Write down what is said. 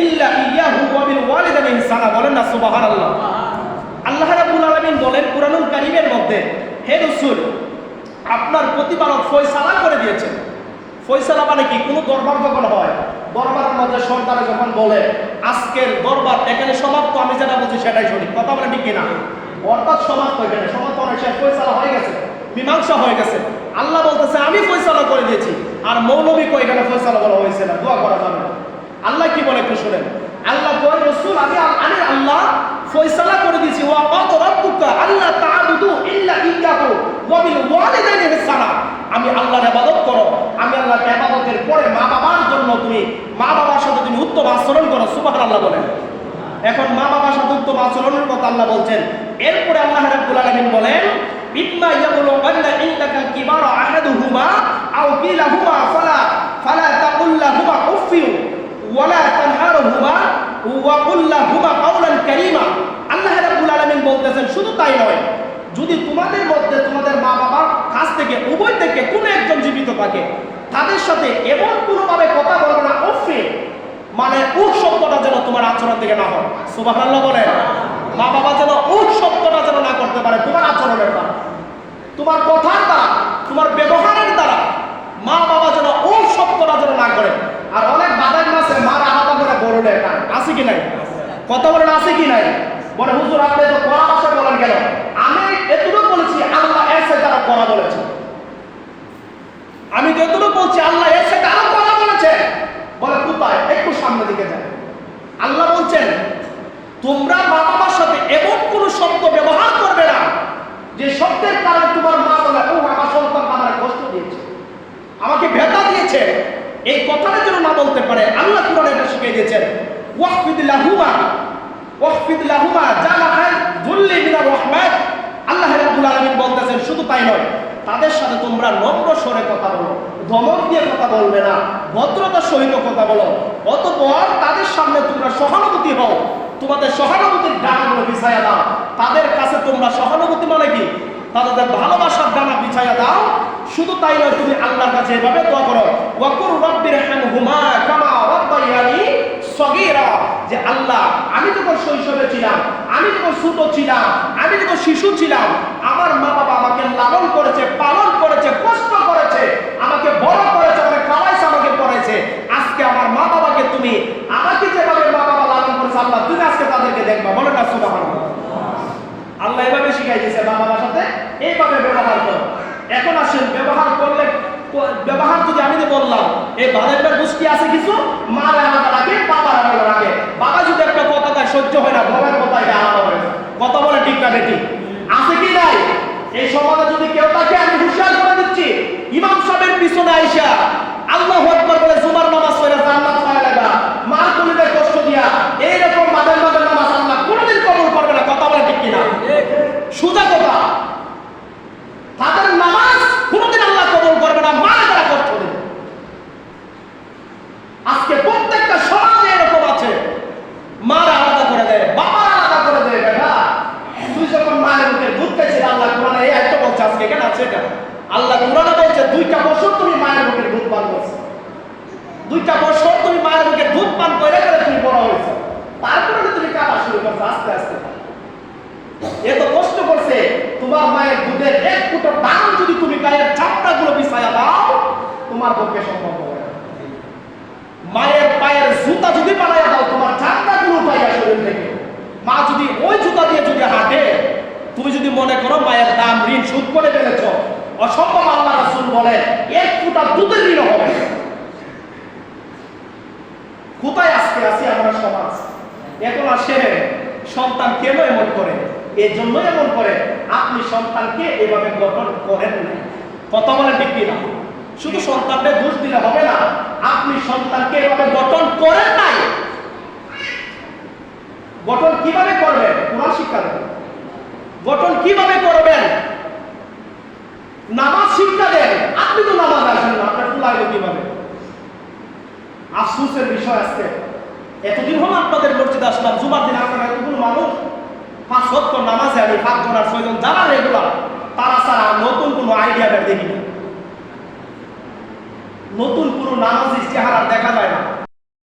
ইল্লা ইয়াহু ওয়া বিল ওয়ালিদাইনি ইহসানা। বলেন না সুবহানাল্লাহ। আল্লাহ রাব্বুল আলামিন বলেন কুরআনুল কারীমের মধ্যে, হে রাসূল আপনার প্রতিপালক ফয়সালা করে দিয়েছেন। ফয়সালা মানে কি? কোনো দরবার যখন হয়, দরবারের মধ্যে সরদারে যখন বলে আজকের দরবার এখানে সমাপ্ত, আমি যেটা বলছি সেটাই সঠিক, কথা বলে ঠিক কিনা? অর্থাৎ সমাপ্ত, এখানে সমাপ্ত মানে শেষ, ফয়সালা হয়ে গেছে, মীমাংসা হয়ে গেছে। আল্লাহ বলতেছে আমি ফয়সালা করে দিয়েছি। আর মৌলবী কই এখানে ফয়সালা বলা হয়েছে না, দোয়া করা যাবে না। আল্লাহ কি বলে একটু শুনেন। আল্লাহ বলেন রাসূল আমি আল্লাহ ফয়সালা করে দিয়েছি, ওয়া ক্বাদা রাব্বুকা আল্লা তা'বুদু ইল্লা ইয়্যাহু ওয়া বিল ওয়ালিদাইনি ইহসানা। আমি আল্লাহর ইবাদত করো, আমি আল্লাহর ইবাদতের পরে মা বাবার জন্য তুমি মা বাবার সাথে তুমি উত্তম আচরণ করো। সুবহানাল্লাহ বলেন। এখন মা বাবার সাথে উত্তম আচরণের কথা আল্লাহ বলছেন। এরপরে আল্লাহ রাব্বুল আলামিন বলেন ইম্মা ইয়াবলুগান্না ইনদাকাল কিবারা আহাদুহুমা আও কিলাহুমা ফালা তাকুল লাহুমা উফফিন ওয়ালা তানহারহুমা ওয়া কুল লাহুমা কাওলান কারীমা। আল্লাহ রাব্বুল আলামিন বলতেছেন শুধু তাই নয়, যদি তোমাদের মধ্যে তোমাদের মা বাবার কাছ থেকে উভয় থেকে কোনো একজন জীবিত থাকে, তাদের সাথে এমন কোনোভাবে কথা বলবে না, উফফি মানে উফ শব্দটা যেন তোমার আচরণ থেকে না হয়। সুবহানাল্লাহ বলেন। মা বাবা যেন উফ শব্দটা যেন না করতে পারে তোমার আচরণের দ্বারা, তোমার কথার দ্বারা, তোমার ব্যবহারের দ্বারা মা বাবা যেন উফ শব্দটা যেন না করে। আর অনেক বাদাম আছে মার আলাদা করে বড় নেয়, আছে কি নাই? কথা বলেন আছে কি নাই? বলে হুজুর আপনি তো কড়া ভাষায় বলেন কেন? আমি এতটুকু বলেছি আল্লাহ এর সাথে আরো কড়া বলেছে। আমি যতটুকু বলছি আল্লাহ এর সাথে আরো কড়া বলেছে। বলে কোথায়? একটু সামনের দিকে যায়। আল্লাহ বলছেন তোমরা মা বাবার সাথে এমন কোন শব্দ ব্যবহার করবে না যে শব্দের কারণে তোমার মা বলে ও আমার সন্তান আমার কষ্ট দিয়েছে, আমাকে ব্যথা দিয়েছে, এই কথাটা যেন না বলতে পারে। আল্লাহ কোরআনে এটা শিখিয়ে দিয়েছেন ওয়াহফিদ লাহুমা জানাহাল যুল্লি মিনার রাহমাত। আল্লাহ রাব্বুল আলামিন বলতেছেন শুধু তাই নয়, তাদের সাথে তোমরা নম্র স্বরে কথা বলো, ধমক দিয়ে কথা বলবে না, ভদ্রতার সহিত কথা বলো। অতঃপর তাদের সামনে তোমরা সহানুভূতি হও, তোমাদের সহানুভূতির ডানাগুলো বিছায়া দাও। তাদের কাছে তোমরা সহানুভূতি মানে কি? তাদের ভালোবাসার ডানা বিছায়া দাও। শুধু তাই নয়, তুমি আল্লাহর কাছে এভাবে দোয়া করো ওয়াকুর রাব্বিরহামহুমা কামা রাব্বায়ানি সগীরা, যে আল্লাহ আমি যখন শৈশবে ছিলাম, আমি যখন ছোট ছিলাম, আমি যখন শিশু ছিলাম, আমার মা বাবা আমাকে লালন করেছে, পালন করেছে, কষ্ট করেছে, আমাকে বড় করেছে, আমাকে খাওয়াইছে, আমাকে পড়াইছে। আজকে আমার মা বাবাকে তুমি আমাকে যেভাবে মা বাবা লালন করেছে আল্লাহ তুমি আজকে তাদেরকে দেখবা। বলে না সুবহানাল্লাহ। আল্লাহ এভাবে শিখাই দিয়েছে মা বাবার সাথে এইভাবে ব্যবহার করো। এখন আসেন ব্যবহার করলে, ব্যবহার যদি আমি তো বললাম এই বাজারটার গোষ্ঠী আছে কিছু মার আলাদা রাখে, বাবার আলাদা রাখে। বাবা যদি একটা কথা তাই সহ্য হয় না, বাবার কথা এটা আলাদা হয়ে যায়। কথা বলে ঠিক না বেটি? আছে কি নাই? এই সমাজে যদি কেউ তাকে আমি হুঁশিয়ার করে দিচ্ছি, ইমাম সাহেবের পিছনে আইসা আল্লাহু আকবার বলে জুমার নামাজ পড়ে জান্নাত পায় লাগা, মার কলিজায় কষ্ট দিয়া এইরকম মাঝে মাঝে নামাজ আল্লাহ কোনোদিন কবুল করবে না। কথা বলে ঠিক কিনা? সোজা কথা, তাদের নামাজ কোনোদিন আল্লাহ কবুল করবে না, মা তারা কষ্ট দেবে। আজকে প্রত্যেকটা সমাজে এরকম আছে, মার আলাদা করে দেয়, বাবার আলাদা করে দেয়। বেটা তুই যখন মায়ের মুখে দুধ খাইছিস, আল্লাহ কোরআনে এই একটা বলছে, আজকে কেন আছে এটা? আল্লাহ কোরআনে বলছে 2টা বছর তুমি মায়ের মুখে দুধ পান করছো, 2টা বছর তুমি মায়ের মুখে দুধ পান করে তুমি বড় হয়েছো, তারপরে তুমি কাটা শুরু করছো আস্তে আস্তে। এত কষ্ট করছে, তোমার মায়ের দুধের এক ফুটো দাম যদি তুমি গায়ের চামড়াগুলো বিছায়া দাও, তোমার পক্ষে সম্ভব হবে না। মায়ের পায়ের জুতা যদি বানাইয়া দাও, তোমার চামড়াগুলো উঠাইয়া শরীর থেকে, মা যদি ওই জুতা দিয়ে যদি হাঁটে, তুমি যদি মনে করো মায়ের দাম ঋণ শোধ করে ফেলেছ, অসম্ভব। আল্লাহ রাসূল বলেন এক ফুটা দুধের ঋণ হবে। কোথায় আজকে আছি আমরা সমাজ? এখন আসে সন্তান কেন এমন করে? এই জন্য এমন করে আপনি সন্তানকে এভাবে গঠন করেন না। কথা বলে ঠিক কিনা? শুধু সন্তানকে দোষ দিলে হবে না, আপনি সন্তানকে এভাবে গঠন করেন নাই। গঠন কিভাবে করবেন? কোরআন শিক্ষা দেন। গঠন কিভাবে করবেন? নামাজ শিক্ষা দেন। আপনি তো নামাজ আসেন না, আপনার ফুলাইলো কিভাবে? আফসোসের বিষয় আজকে এতদিন হলো আপনাদের মসজিদে আসলাম, জুমার দিন আপনারা এতগুলো মানুষ 5 ওয়াক্ত নামাজে আমি 5 জন আর 6 জন যারা রেগুলার, তারা ছাড়া নতুন কোনো আইডিয়া বের দেখি না, নতুন কোনো নামাজি চেহারা দেখা যায় না।